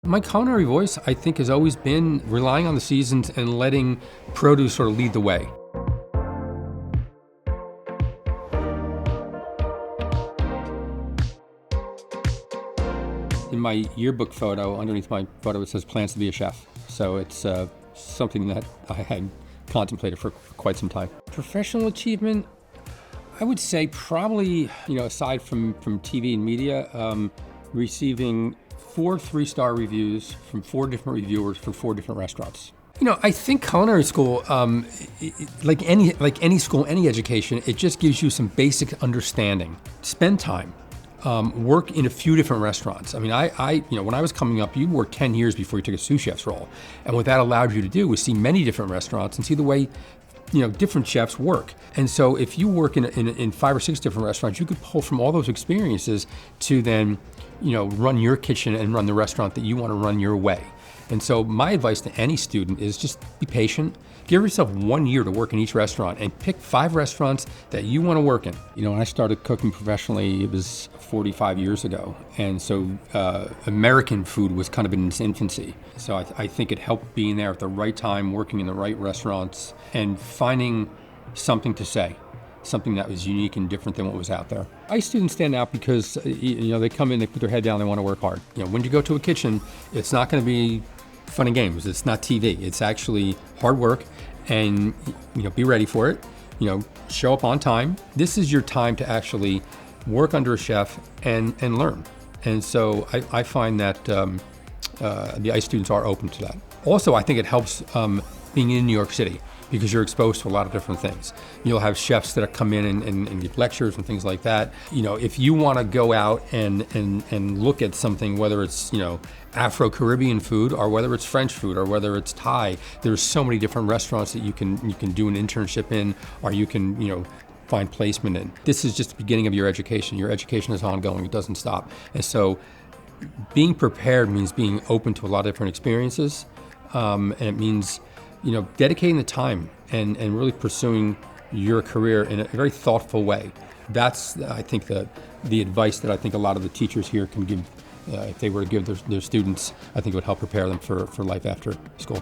My culinary voice, I think, has always been relying on the seasons and letting produce sort of lead the way. In my yearbook photo, underneath my photo, it says plans to be a chef. So it's something that I had contemplated for quite some time. Professional achievement, I would say probably, aside from TV and media, receiving 4 3-star reviews from 4 different reviewers for 4 different restaurants. I think culinary school, like any school, any education, it just gives you some basic understanding. Spend time. Work in a few different restaurants. I mean, when I was coming up, you worked 10 years before you took a sous chef's role. And what that allowed you to do was see many different restaurants and see the way, different chefs work. And so if you work in 5 or 6 different restaurants, you could pull from all those experiences to then, run your kitchen and run the restaurant that you want to run your way. And so my advice to any student is just be patient. Give yourself 1 year to work in each restaurant and pick 5 restaurants that you want to work in. When I started cooking professionally, it was 45 years ago. And so American food was kind of in its infancy. So I think it helped being there at the right time, working in the right restaurants, and finding something to say, something that was unique and different than what was out there. ICE students stand out because they come in, they put their head down, they want to work hard. When you go to a kitchen, it's not going to be fun and games. It's not TV. It's actually hard work, and be ready for it. Show up on time. This is your time to actually work under a chef and learn. And so I find that the ICE students are open to that. Also, I think it helps being in New York City, because you're exposed to a lot of different things. You'll have chefs that come in and give lectures and things like that. If you want to go out and look at something, whether it's Afro-Caribbean food, or whether it's French food, or whether it's Thai, there's so many different restaurants that you can do an internship in, or you can find placement in. This is just the beginning of your education. Your education is ongoing; it doesn't stop. And so, being prepared means being open to a lot of different experiences, and it means dedicating the time and really pursuing your career in a very thoughtful way. That's, I think, the advice that I think a lot of the teachers here can give. If they were to give their students, I think it would help prepare them for life after school.